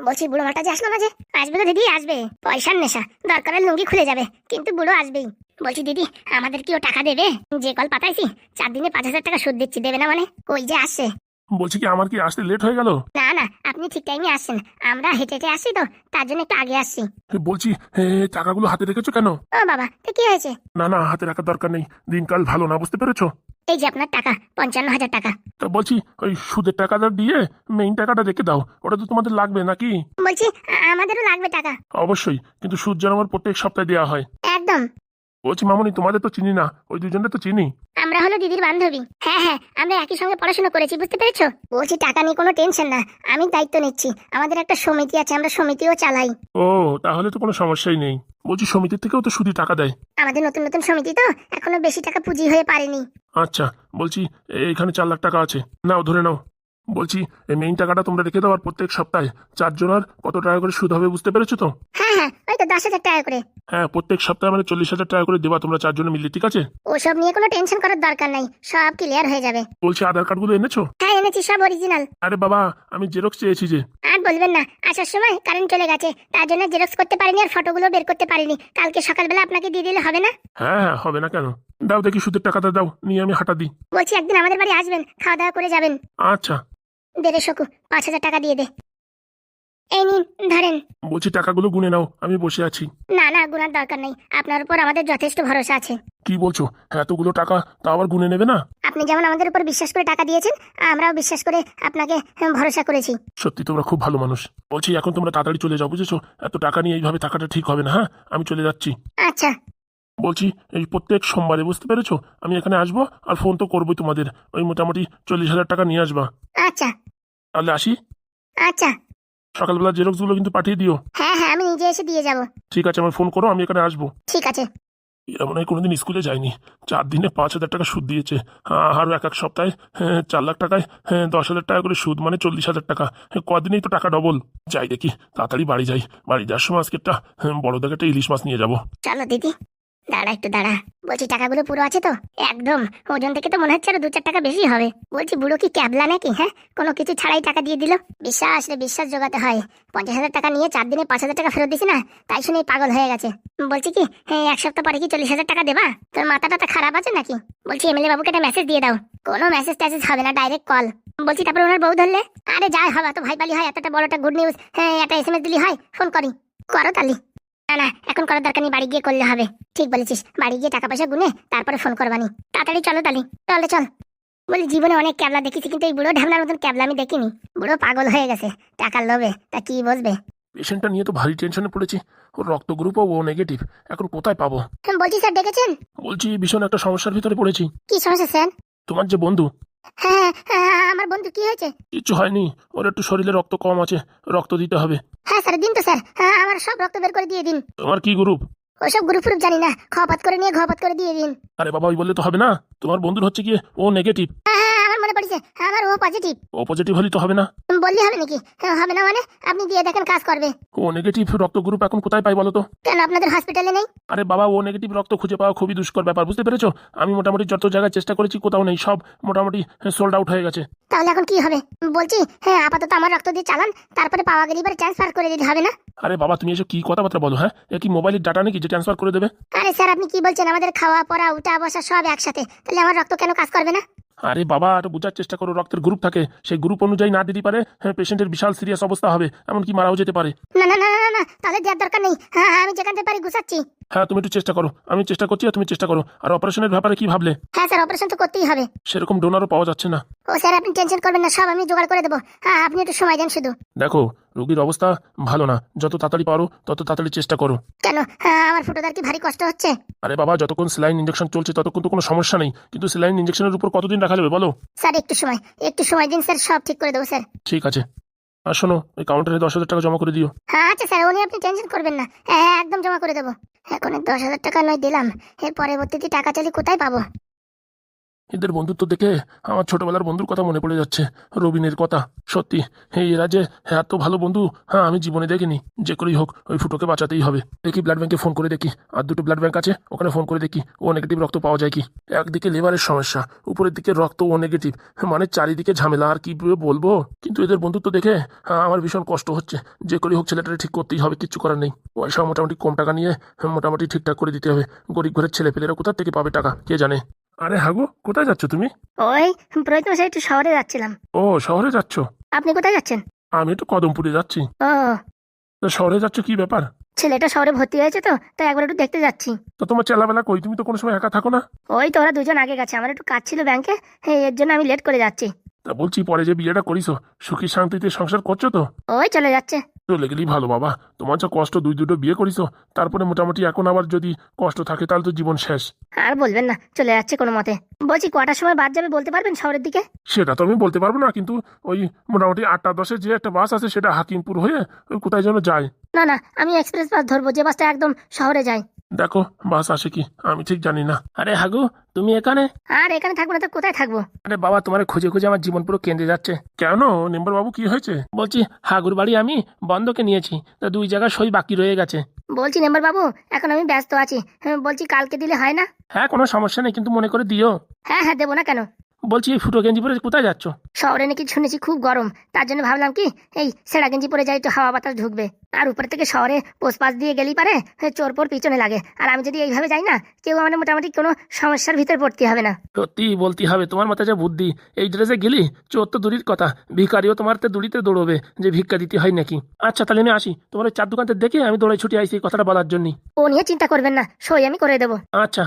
বলছি বুড়ো মাটা যে আসলো না যে। আসবে তো দিদি, আসবে। পয়সার নেশা, দরকার হলে লুঙ্গি খুলে যাবে, কিন্তু বুড়ো আসবেই। বলছি দিদি, আমাদের কি ও টাকা দেবে? যে কল পাঠাইছি 4 দিনে 5,000 টাকা সুদ দিচ্ছি, দেবে না মানে? ওই যে আসছে। বলছি কি আমার কি আসতে লেট হয়ে গেল? না না, আপনি ঠিক টাইমে আসছেন। আমরা হেঁটে হেঁটে আসছি তো, তার জন্য একটু আগে আসছি। বলছি টাকাগুলো হাতে রেখেছো কেন? ও বাবা, তো কি হয়েছে? না না, হাতে রাখার দরকার নেই, দিনকাল ভালো না, বুঝতে পেরেছো? এই যে আপনার টাকা, 55,000 টাকা। তা বলছি ওই সুদের টাকাটা দিয়ে মেইন টাকাটা রেখে দাও, ওটা তো তোমাদের লাগবে নাকি? বলছি আমাদেরও লাগবে টাকা। অবশ্যই, কিন্তু সুদ যেন আমার প্রত্যেক সপ্তাহে দেওয়া হয়। একদম। বলছি মামুনি, তোমাদের তো চিনি না, ওই দুজনটা তো চিনি। আমরা হলো দিদির বান্ধবী। হ্যাঁ হ্যাঁ, আমরা একই সঙ্গে পড়াশোনা করেছি, বুঝতে পেরেছো? বলছি টাকা নিয়ে কোনো টেনশন না, আমি দায়িত্ব নিচ্ছি। আমাদের একটা সমিতি আছে, আমরা সমিতিও চালাই। ও, তাহলে তো কোনো সমস্যাই নেই। বলছি সমিতির থেকেও তো সুদি টাকা দেয়? আমাদের নতুন নতুন সমিতি তো, এখনো বেশি টাকা পুঁজি হয়ে পারেনি। আচ্ছা, বলছি এইখানে 4 লাখ টাকা আছে, নাও ধরে নাও। বলছি এই মেইন টাকাটা তোমরা রেখে দাও, আর প্রত্যেক সপ্তাহে 4 জনের কত টাকা করে সুদ হবে, বুঝতে পেরেছো তো? হ্যাঁ হ্যাঁ, ওই তো 10,000 টাকা করে। হ্যাঁ, প্রত্যেক সপ্তাহে মানে 40,000 টাকা করে দেবা তোমরা 4 জনে মিলে, ঠিক আছে? ওসব নিয়ে কোনো টেনশন করার দরকার নাই, সব ক্লিয়ার হয়ে যাবে। বলছি আধার কার্ডগুলো এনেছো? হ্যাঁ এনেছি, সব অরিজিনাল। আরে বাবা, আমি জেরক্স চেয়েছি যে। আর বলবেন না, আসার সময় কারেন্ট চলে গেছে, তার জন্য জেরক্স করতে পারিনি, আর ফটোগুলো বের করতে পারিনি। কালকে সকালবেলা আপনাকে দিয়ে দিলে হবে না? হ্যাঁ হ্যাঁ, হবে না কেন? দাও দেখি সুদের টাকাটা দাও, নিয়ে আমি হাঁটা দিই। বলছি একদিন আমাদের বাড়ি আসবেন, খাওয়া দাওয়া করে যাবেন। আচ্ছা। দে রে শকু, 5,000 টাকা দিয়ে দে। এই নিন, ধরেন। বলছি টাকাগুলো গুনে নাও, আমি বসে আছি। না না, গুনার দরকার নেই, আপনার উপর আমাদের যথেষ্ট ভরসা আছে। কি বলছো? এতগুলো টাকা তা আবার গুনে নেবে না? আপনি যেমন আমাদের উপর বিশ্বাস করে টাকা দিয়েছেন, আমরাও বিশ্বাস করে আপনাকে ভরসা করেছি। সত্যি তোমরা খুব ভালো মানুষ। বলছি এখন তোমরা তাড়াতাড়ি চলে যাও, বুঝেছো? এত টাকা নিয়ে এইভাবে থাকাটা ঠিক হবে না। হ্যাঁ, আমি চলে যাচ্ছি। আচ্ছা। বলছি এই প্রত্যেক সোমবারে, বুঝতে পেরেছো, আমি এখানে আসবো, আর ফোন তো করবোই তোমাদের। ওই মোটামুটি 40,000 টাকা নিয়ে আসবা। আচ্ছা। তাহলে আসি। আচ্ছা। সকালবেলা জেরক্সগুলো কিন্তু পাঠিয়ে দিও। হ্যাঁ হ্যাঁ, আমি নিজে এসে দিয়ে যাব। ঠিক আছে, আমার ফোন করো, আমি এখানে আসবো। ঠিক আছে। এরা মনে হয় কোনোদিন স্কুলে যায়নি, 4 দিনে 5,000 টাকা সুদ দিয়েছে। আরও এক এক সপ্তাহে 4 লাখ টাকায় 10,000 টাকা করে সুদ, মানে 40,000 টাকা। কদিনেই তো টাকা ডবল। যাই দেখি, তাড়াতাড়ি বাড়ি যাই। বাড়ি যাওয়ার সময় আজকে একটা বড় দেখে একটা ইলিশ মাছ নিয়ে যাবো। চলো দিদি, দাঁড়া একটু দাঁড়া। বলছি টাকাগুলো পুরো আছে তো? একদম। ওজন থেকে তো মনে হচ্ছে আরো 2-4 টাকা বেশি হবে। বলছি বুড়ো কি ক্যাবলা নাকি? হ্যাঁ, কোনো কিছু ছাড়াই টাকা দিয়ে দিল। বিশ্বাস রে, বিশ্বাস জোগাতে হয়। 50,000 টাকা নিয়ে 4 দিনে 5,000 টাকা ফেরত দিছি না, তাই শুনেই পাগল হয়ে গেছে। বলছি কি, হ্যাঁ, 1 সপ্তাহ পরে কি 40,000 টাকা দেবা? তোর মাথাটা খারাপ আছে নাকি? বলছি এমএলএ বাবুকে একটা মেসেজ দিয়ে দাও। কোনো মেসেজ ট্যাসেজ হবে না, ডাইরেক্ট কল। বলছি তারপর ওনার বউ ধরলে? আরে যাই হবে, তো ভাই পালি হয়, এতটা বড় একটা গুড নিউজ, হ্যাঁ একটা এসএমএস দিলি হয়। ফোন করি। করো তালি। না না, এখন করার দরকার নেই, বাড়ি গিয়ে করলে হবে। ঠিক বলেছিস, বাড়ি গিয়ে টাকা পয়সা গুনে তারপরে ফোন করবানি। তাড়াতাড়ি চলো তালি, চলে চল। বলি জীবনে অনেক ক্যাবলা দেখেছি, কিন্তু এই বুড়ো ঢামনার মতন ক্যাবলা আমি দেখিনি। বুড়ো পাগল হয়ে গেছে টাকার লোভে, তা কি বসবে। পেশেন্টটা নিয়ে তো ভারী টেনশনে পড়েছি। ওর রক্ত গ্রুপও ও নেগেটিভ, এখন কোথায় পাবো? বলছি স্যার ডেকেছেন? বলছি ভীষণ একটা সমস্যার ভিতরে পড়েছি। কি সমস্যা স্যার? তোমার যে বন্ধু। হ্যাঁ হ্যাঁ, আমার বন্ধু কি হয়েছে? কিচ্ছু হয়নি, ওর একটু শরীরে রক্ত কম আছে, রক্ত দিতে হবে। হ্যাঁ স্যার, দিন তো স্যার, হ্যাঁ আমার সব রক্ত বের করে দিয়ে দিন। তোমার কি গ্রুপ? ওসব গ্রুপ ফ্রুপ জানি না, খপাত করে নিয়ে ঘপাত করে দিয়ে দিন। আরে বাবা, ওই বললে তো হবে না, তোমার বন্ধুর হচ্ছে কি ও নেগেটিভ। হ্যাঁ হ্যাঁ, আমার মনে পড়েছে, আমার ও পজিটিভ। ও পজিটিভ হলে তো হবে না। বললি হবে নাকি? হ্যাঁ, হবে না মানে? আপনি দিয়ে দেখেন, কাজ করবে। ও নেগেটিভ রক্ত গ্রুপ এখন কোথায় পাই বলো তো? কেন আপনাদের হসপিটালে নেই? আরে বাবা, ও নেগেটিভ রক্ত খুঁজে পাওয়া খুবই দুষ্কর ব্যাপার, বুঝতে পেরেছো? আমি মোটামুটি যত জায়গায় চেষ্টা করেছি, কোথাও নেই, সব মোটামুটি সোল্ড আউট হয়ে গেছে। তাহলে এখন কি হবে? বলছি হ্যাঁ, আপাতত আমার রক্ত দিয়ে চালান, তারপরে পাওয়া গেলে এবার ট্রান্সফার করে দিতে হবে না? আরে বাবা, তুমি এসব কি কথাবার্তা বলো? হ্যাঁ, এ কি মোবাইলের ডাটা নাকি যে ট্রান্সফার করে দেবে? আরে স্যার আপনি কি বলছেন? আমাদের খাওয়া পড়া উঠা বসা সব একসাথে, তাহলে আমার রক্ত কেন কাজ করবে না? আরে বাবা, আর বোঝার চেষ্টা করো, রক্তের গ্রুপ থাকে, সেই গ্রুপ অনুযায়ী না দিতে পারে, পেশেন্টের বিশাল সিরিয়াস অবস্থা হবে, এমনকি মারাও যেতে পারে। না না না না না, তাহলে দেওয়ার দরকার নেই। হ্যাঁ আমি যেখান থেকে পারি গুছাচ্ছি। হ্যাঁ, তুমি একটু চেষ্টা করো, আমি চেষ্টা করছি, আর তুমি চেষ্টা করো। আর অপারেশনের ব্যাপারে কি ভাবলে? হ্যাঁ স্যার, অপারেশন তো করতেই হবে। সেরকম ডোনারও পাওয়া যাচ্ছে না। ও স্যার আপনি টেনশন করবেন না, সব আমি জোগাড় করে দেবো। হ্যাঁ আপনি একটু সময় দেন শুধু। দেখো, রোগীর অবস্থা ভালো না, যত তাড়াতাড়ি পারো তত তাড়াতাড়ি চেষ্টা করো। কেন? হ্যাঁ আমার ফুটোদার কি ভারী কষ্ট হচ্ছে? আরে বাবা, যতক্ষণ সেলাইন ইঞ্জেকশন চলছে ততক্ষণ তো কোনো সমস্যা নেই, কিন্তু সেলাইন ইঞ্জেকশনের উপর কতদিন রাখা যাবে বলো? স্যার একটু সময় দিন স্যার, সব ঠিক করে দেবো স্যার। ঠিক আছে, আর শোনো, ওই কাউন্টারে 10,000 টাকা জমা করে দিও। হ্যাঁ আচ্ছা স্যার, উনি আপনি টেনশন করবেন না, হ্যাঁ হ্যাঁ একদম জমা করে দেবো। এখন 10,000 টাকা নয় দিলাম, এর পরবর্তীতে টাকা চাইলে কোথায় পাবো? এদের বন্ধুত্ব দেখে আমার ছোটবেলার বন্ধুর কথা মনে পড়ে যাচ্ছে, রবিনের কথা। সত্যি এরা যে এত ভালো বন্ধু, হ্যাঁ আমি জীবনে দেখিনি। যে করেই হোক ওই ফুটোকে বাঁচাতেই হবে। দেখি ব্লাড ব্যাংকে ফোন করে দেখি, আর দুটো ব্লাড ব্যাংক আছে, ওখানে ফোন করে দেখি ও নেগেটিভ রক্ত পাওয়া যায় কি। একদিকে লিভারের সমস্যা, উপরের দিকে রক্ত ও নেগেটিভ, মানে চারিদিকে ঝামেলা। আর কি বলবো, কিন্তু এদের বন্ধুত্ব দেখে আমার ভীষণ কষ্ট হচ্ছে। যে করেই হোক ছেলেটাকে ঠিক করতেই হবে, কিচ্ছু করার নেই। পয়সা মোটামুটি কম টাকা নিয়ে মোটামুটি ঠিকঠাক করে দিতে হবে। গরিব ঘরের ছেলে পেলেরা কোথা থেকে পাবে টাকা কে জানে। আরে হাগু, কোথায় যাচ্ছ তুমি? ওই পুরোহিত মশাই একটু শহরে যাচ্ছিলাম। ও শহরে যাচ্ছ? আপনি কোথায় যাচ্ছেন? আমি তো কদমপুরে যাচ্ছি। ও, তা শহরে যাচ্ছ কি ব্যাপার? ছেলেটা শহরে ভর্তি হয়েছে তো তাই একবার একটু দেখতে যাচ্ছি। তো তোমার চেলাবেলা কই? তুমি তো কোনো সময় একা থাকো না। ওই তো ওরা দুজন আগে গেছে, আমার একটু কাজ ছিল ব্যাংকে, এর জন্য আমি লেট করে যাচ্ছি। তা বলছি, পরে যে বিয়েটা করিছো সুখী শান্তিতে সংসার করছো তো? ওই চলে যাচ্ছে। চলে গেলেই ভালো বাবা। তোমার যা কষ্ট, দুটো বিয়ে করিছো, তারপরে মোটামুটি এখন আবার যদি কষ্ট থাকে তাহলে তো জীবন শেষ। আর বলবেন না, চলে যাচ্ছে কোনো মতে। বলছি কটার সময় বাদ যাবে বলতে পারবেন শহরের দিকে? সেটা তো আমি বলতে পারবো না, কিন্তু ওই মোটামুটি 8টা 10-এ যে একটা বাস আছে সেটা হাকিমপুর হয়ে ওই কোথায় যেন যায়। না না, আমি এক্সপ্রেস বাস ধরবো, যে বাসটা একদম শহরে যায়। দেখো বাস আসে কি, আমি ঠিক জানি না। আরে হাগু, তুমি এখানে? আর এখানে থাকবো না তো কোথায় থাকবো? আরে বাবা, তোমার খুঁজে খুঁজে আমার জীবন পুরো কেঁদে যাচ্ছে। কেন মেম্বার বাবু, কি হয়েছে? বলছি হাগুর বাড়ি আমি বন্ধকে নিয়েছি, তা 2 জায়গায় সই বাকি রয়ে গেছে। বলছি মেম্বার বাবু, এখন আমি ব্যস্ত আছি। বলছি কালকে দিলে হয় না? হ্যাঁ কোনো সমস্যা নেই, কিন্তু মনে করে দিও। হ্যাঁ হ্যাঁ, দেবো না কেন। বলছি এই ফুটো গেঞ্জি পরে কোথায় যাচ্ছ? শহরে নাকি শুনেছি খুব গরম, তার জন্য ভাবলাম কি এই সেরা গেঞ্জি পরে যাই, একটু হাওয়া বাতাস ঢুকবে। আর উপর থেকে শহরে পোষপাস দিয়ে গেলেই পারে চোর পোর পিছনে লাগে, আর আমি যদি এইভাবে যাই না, কেউ আমার মোটামুটি কোনো সমস্যার ভিতরে পড়তে হবে না। সত্যি বলতে হবে, তোমার মাথায় যা বুদ্ধি। এই ড্রেসে গেলি চোর তো দূরের কথা, ভিখারিও তোমার দূরিতে দৌড়বে যে ভিক্ষা দিতে হয় নাকি। আচ্ছা তাহলে আমি আসি, তোমার ওই 4 দোকানতে দেখে আমি দৌড়াই ছুটি আইছি এই কথাটা বলার জন্য। ও নিয়ে চিন্তা করবেন না, সই আমি করে দেবো। আচ্ছা।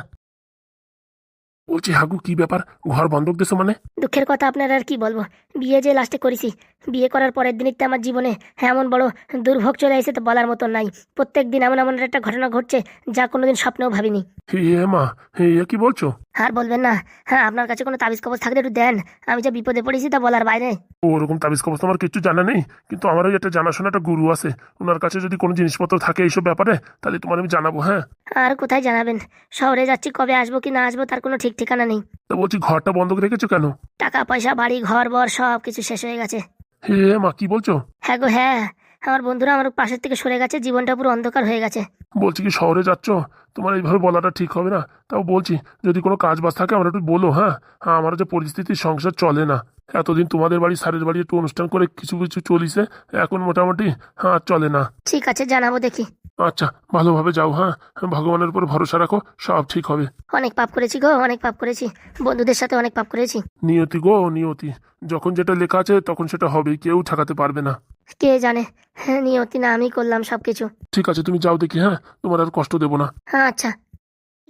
বলছি হাগু, কি ব্যাপার, ঘর বন্ধক দিছো মানে? দুঃখের কথা আপনার আর কি বলবো, বিয়ে যে লাস্টে করেছি, বিয়ে করার পরের দিনই তো আমার জীবনে এমন বড় দুর্ভোগ চলে এসে তো বলার মতন নাই। প্রত্যেক দিন এমন এমন একটা ঘটনা ঘটছে যা কোনোদিন স্বপ্নেও ভাবিনি। হে মা, হে কি বলছো? আর বলবেন না। হ্যাঁ, আপনার কাছে কোনো তাবিজ কবজ থাকলে একটু দেন, আমি যে বিপদে পড়েছি তা বলার বাইরে। ওরকম তাবিজ কবজ আমার কিছু জানা নেই, কিন্তু আমার ওই একটা জানাশোনা একটা গুরু আছে, ওনার কাছে যদি কোনো জিনিসপত্র থাকে এইসব ব্যাপারে তাহলে তোমার আমি জানাবো। হ্যাঁ। আর কোথায় জানাবেন, শহরে যাচ্ছি, কবে আসবো কি না আসবো তার কোনো ঠিক ঠিকানা নেই। তা বলছি ঘরটা বন্ধক রেখেছো কেন? টাকা পয়সা বাড়ি ঘর বর সব কিছু শেষ হয়ে গেছে। হে মা, কি বলছো? হ্যাঁ গো হ্যাঁ, আমার বন্ধুরা আমার পাশের থেকে সরে গেছে, জীবনটা পুরো অন্ধকার হয়ে গেছে। বলছি কি শহরে যাচ্ছ, তোমার এইভাবে বলাটা ঠিক হবে না। তাও বলছি যদি কোনো কাজ বাজ থাকে আমার একটু বলো। হ্যাঁ হ্যাঁ, আমার যে পরিস্থিতি সংসার চলে না। এতদিন তোমাদের বাড়ি স্যারের বাড়ি একটু অনুষ্ঠান করে কিছু কিছু চলিছে, এখন মোটামুটি হ্যাঁ চলে না। ঠিক আছে, জানাবো দেখি। আচ্ছা ভালোভাবে যাও। হ্যাঁ ভগবানের উপর ভরসা রাখো, সব ঠিক হবে। অনেক পাপ করেছি গো, অনেক পাপ করেছি, বন্ধুদের সাথে অনেক পাপ করেছি। নিয়তি গো নিয়তি, যখন যেটা লেখা আছে তখন সেটা হবেই, কেউ ঠেকাতে পারবে না। কে জানে, হ্যাঁ নিয়তি না আমি করলাম সবকিছু। ঠিক আছে তুমি যাও দেখি, হ্যাঁ তোমার আর কষ্ট দেবো না। হ্যাঁ আচ্ছা।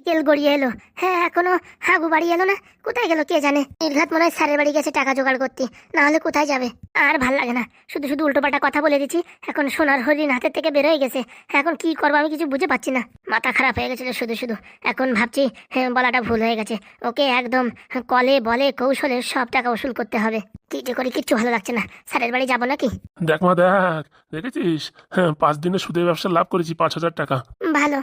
বিকেল গড়িয়ে এলো, হ্যাঁ এখনো হাগু বাড়ি এলো না, কোথায় গেল কে জানে। নির্ঘাত মনে হয় স্যারের বাড়ি গেছে টাকা জোগাড় করতে, না হলে কোথায় যাবে। আর ভাল লাগে না, শুধু শুধু উল্টোপাল্টা কথা বলে দিচ্ছি, এখন সোনার হরিণ হাতের থেকে বেরোয় গেছে। এখন কি করবো আমি কিছু বুঝে পাচ্ছি না, মাথা খারাপ হয়ে গেছিল শুধু শুধু। এখন ভাবছি হ্যাঁ বলাটা ভুল হয়ে গেছে, ওকে একদম কলে বলে কৌশলে সব টাকা উসুল করতে হবে। কি যে করি কিচ্ছু ভালো লাগছে না, স্যারের বাড়ি যাবো নাকি? দেখ মা দেখ, দেখেছিস হ্যাঁ 5 দিনে সুদে ব্যবসা লাভ করেছি 5,000 টাকা। ভালো।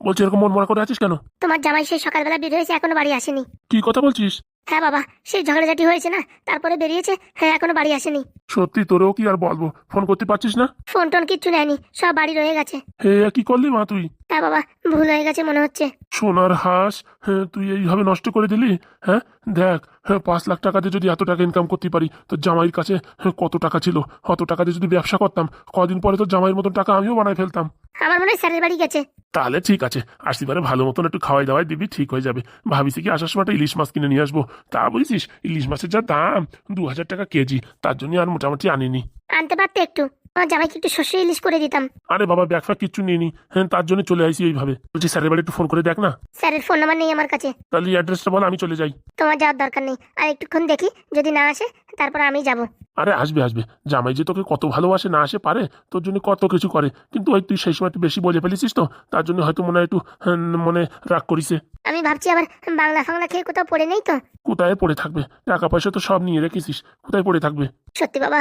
বলছি এরকম মন মরা করে আছিস কেন? তোমার জামাই সেই সকালবেলা বের হয়েছে, এখনো বাড়ি আসেনি। কি কথা বলছিস? হ্যাঁ বাবা, সেই ঝগড়াঝাটি হয়েছে না, তারপরে বেরিয়েছে, হ্যাঁ এখনো বাড়ি আসেনি। সত্যি? তোরেও কি আর বলবো, ফোন করতে পারছিস না? ফোন টোন কিচ্ছু নেয়নি, সব বাড়ি রয়ে গেছে। হে কি করলি মা তুই? হ্যাঁ বাবা, ভুল হয়ে গেছে মনে হচ্ছে। সোনার হাঁস, হ্যাঁ তুই এইভাবে নষ্ট করে দিলি। হ্যাঁ দেখ, হ্যাঁ 5 লাখ টাকা দিয়ে যদি এত টাকা ইনকাম করতে পারি, তো জামাইয়ের কাছে কত টাকা ছিল, অত টাকা দিয়ে যদি ব্যবসা করতাম, কদিন পরে তো জামাইয়ের মতন টাকা আমিও বানাই ফেলতাম। আমার মনে হয় স্যারের বাড়ি গেছে। তাহলে ঠিক আছে, আসিবারে ভালো মতন একটু খাওয়াই দাওয়াই দিবি, ঠিক হয়ে যাবে। ভাবিছি কি আসার সময় একটা ইলিশ মাছ কিনে নিয়ে আসবো, তা বুঝছিস ইলিশ মাছের যা দাম, 2,000 টাকা কেজি, তার জন্য আর মোটামুটি আনিনি। আনতে পারতে একটু, আমার জামাইকে একটু শস্য ইলিশ করে দিতাম। আরে বাবা ব্যাগ ফ্যাগ কিচ্ছু নিয়ে নি, হ্যাঁ তার জন্য চলে আসি এইভাবে। বলছি স্যারের বাড়ি একটু ফোন করে দেখ না। স্যারের ফোন নাম্বার নেই আমার কাছে। তাহলে অ্যাড্রেসটা বল, আমি চলে যাই। তোমার যাওয়ার দরকার নেই, আর একটুক্ষণ দেখি, যদি না আসে তারপর আমি যাব। আরে আসবে আসবে, জামাই যে তোকে কত ভালোবাসে, না আসে পারে, তোর জন্য কত কিছু করে, কিন্তু ওই তুই সেই সময় একটু বেশি বলে ফেলেছিস তো, তার জন্য হয়তো মনে হয় একটু মনে রাগ করিছে। আমি ভাবছি আবার বাংলা ফাংলা খেয়ে কোথাও পড়ে নেই তো। কোথায় পড়ে থাকবে, টাকা পয়সা তো সব নিয়ে রেখেছিস, কোথায় পড়ে থাকবে। সত্যি বাবা,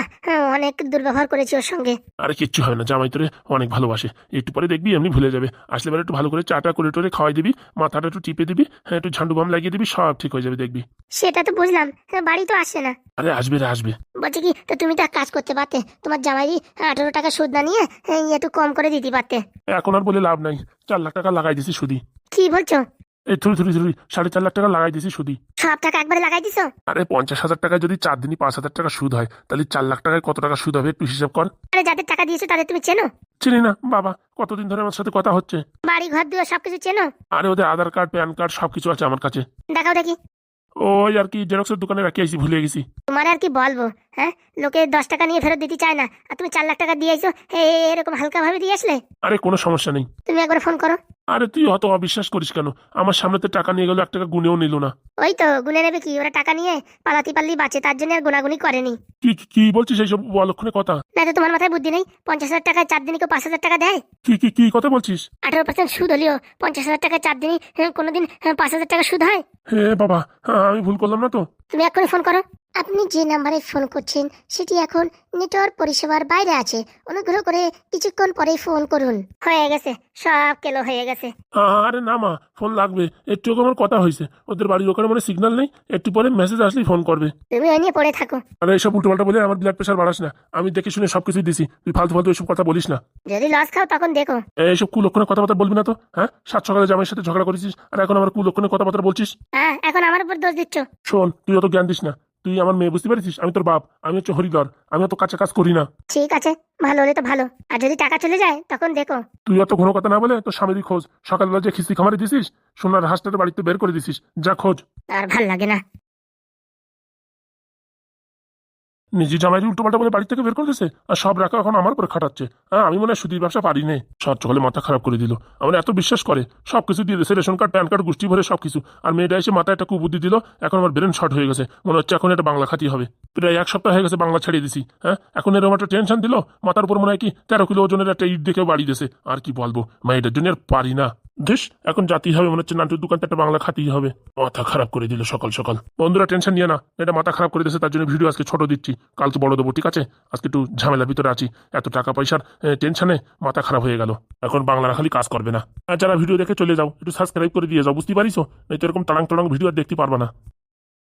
অনেক দুর্ব্যবহার করেছি ওর সঙ্গে। আরে কিচ্ছু হবে না, জামাই তোরে অনেক ভালোবাসে, একটু পরে দেখবি এমনি ভুলে যাবে। আসলে এবার একটু ভালো করে চাটা করে টোরে খাওয়াই দিবি, মাথাটা একটু টিপে দিবি, হ্যাঁ একটু ঝান্ডু বাম লাগিয়ে দিবি, সব ঠিক হয়ে যাবে দেখবি। সেটা তো বুঝলাম, বাড়ি তো আসে না। আরে আসবে রে আসবে। বলছি কি, তো তুমি তো এক কাজ করতে পারতে, তোমার জামাই 18 টাকা সুদ না নিয়ে একটু কম করে দিতে পারতে। এখন আর বলে লাভ নাই, 4 লাখ টাকা লাগাই দিছি সুদি। কি বলছো? এই থুড়ি থুড়ি থুড়ি 4.5 লাখ টাকা লাগাই দিছি সুদি। সব টাকা একবারে লাগাই দিছো? আরে 50,000 টাকায় যদি 4 দিনই 5,000 টাকা সুদ হয়, তাহলে 4 লাখ টাকায় কত টাকা সুদ হবে একটু হিসাব কর। আরে যাদের টাকা দিয়েছো তাদের তুমি চেনো? চিনি না বাবা, কতদিন ধরে আমার সাথে কথা হচ্ছে। বাড়ি ঘর দুয়ার সবকিছু চেনো? আরে ওদের আধার কার্ড, প্যান কার্ড সবকিছু আছে আমার কাছে। দেখাও দেখি। ওই আর কি জেরক্সের দোকানে রাখি আইছি, ভুলে গেছি। তোমার আর কি বলবো, হ্যাঁ? লোকে 10 টাকা নিয়ে ফেরত দিতে চায় না, আর তুমি 4 লাখ টাকা দিয়েছো, এরকম হালকা ভাবে দিয়ে আসলে? আরে কোনো সমস্যা নেই। তুমি একবার ফোন করো। আরে তুই অত অবিশ্বাস করিস কেন, আমার সামনে তো টাকা নিয়ে গেল, 1 টাকা গুনেও নিল না। ওই তো গুনে নেবে কি, ওরা টাকা নিয়ে পালাতি পাল্লি বাঁচে, তার জন্য আর গোনাগুনি করেনি। কি কি কি বলছিস এইসব অলক্ষণে কথা? না তো তোমার মাথায় বুদ্ধি নেই? 50,000 টাকায় 4 দিনই কেউ 5,000 টাকা দেয়? কি কি কি কথা বলছিস? 18% সুদ হলেও 50,000 টাকায় 4 দিনই কোনোদিন 5,000 টাকা সুদ হয়? হে বাবা, আমি ভুল করলাম না তো? তুমি এক্ষুনি ফোন করো। আপনি যে নাম্বারে ফোন করছেন সেটি এখন নেটওয়ার্ক পরিষেবার বাইরে আছে, অনুগ্রহ করে কিছুক্ষণ পরেই ফোন করুন। হয়ে গেছে, সব কেলো হয়ে গেছে। আরে না মা, ফোন লাগবে, একটু আগে আমার কথা হয়েছে, ওদের বাড়ির ওখানে মানে সিগন্যাল নেই, একটু পরে মেসেজ আসলেই ফোন করবে। তুমি ওই নিয়ে পড়ে থাকো। আরে এইসব উল্টোপাল্টা বলে আমার ব্লাড প্রেশার বাড়াস না, আমি দেখে শুনে সবকিছু দিছি, তুই ফালতু ফালতু এইসব কথা বলিস না। যদি লস খাও তখন দেখো। এইসব কুলক্ষণে কথাবার্তা বলবি না তো, হ্যাঁ? সাত সকালে জামাইয়ের সাথে ঝগড়া করেছিস, আর এখন আমার কুলক্ষণে কথাবার্তা বলছিস। হ্যাঁ, এখন আমার উপর দোষ দিচ্ছ? শোন, তুই অত জ্ঞান দিস না, তুই আমার মেয়ে বুঝতে পারছিস, আমি তোর বাপ, আমি হচ্ছে হরিধর, আমি অত কাছে কাজ করি না। ঠিক আছে, ভালো হলে তো ভালো, আর যদি টাকা চলে যায় তখন দেখো। তুই অত ঘন কথা না বলে তোর স্বামীরই খোঁজ, সকালবেলা যে খিস্তি খামারে দিছিস, সোনার হাঁসটাকে বাড়িতে বের করে দিছিস, যা খোঁজ। আর ভাল লাগে না। নিজে জামাই উল্টোপাল্টা বলে বাড়ি থেকে বের করে দিছে, আর সব রাখা এখন আমার উপরে খাটাচ্ছে। হ্যাঁ, আমি মনে হয় সুদীর ব্যবসা পারি নে, সব সকালে মাথা খারাপ করে দিল। আমার এত বিশ্বাস করে, সবকিছু দিয়ে দিয়েছে, রেশন কার্ড, প্যান কার্ড, গোষ্ঠী ভরে সবকিছু, আর মেয়েটা এসে মাথায় একটা কুবুদ্ধি দিল, এখন আমার ব্রেন শর্ট হয়ে গেছে, মনে হচ্ছে এখন এটা বাংলা খাতি হবে। প্রায় 1 সপ্তাহ হয়ে গেছে বাংলা ছাড়িয়ে দিছি, হ্যাঁ এখন এরকম একটা টেনশন দিল, মাথার উপর মনে হয় কি 13 কিলো ওজনের একটা ইট দেখে বাড়ি দিয়েছে। আর কি বলবো, মেয়েটার জন্য আর পারি না। দেশ এখন জাতি হবে, মনে হচ্ছে নান্টুর দোকানটা একটা বাংলা খাতেই হবে। মাথা খারাপ করে দিল সকাল সকাল। বন্ধুরা টেনশন নিয়ে না, এটা মাথা খারাপ করে দিয়েছে, তার জন্য ভিডিও আজকে ছোট দিচ্ছি, কাল তো বড় দেবো, ঠিক আছে? আজকে একটু ঝামেলার ভিতরে আছি, এত টাকা পয়সার টেনশনে মাথা খারাপ হয়ে গেল, এখন বাংলা খালি কাজ করবে না। আর যারা ভিডিও দেখে চলে যাও, একটু সাবস্ক্রাইব করে দিয়ে যাও, বুঝতে পারিস, নাই তো এরকম তাড়াং তাড়াং ভিডিও আর দেখতে পারবে না।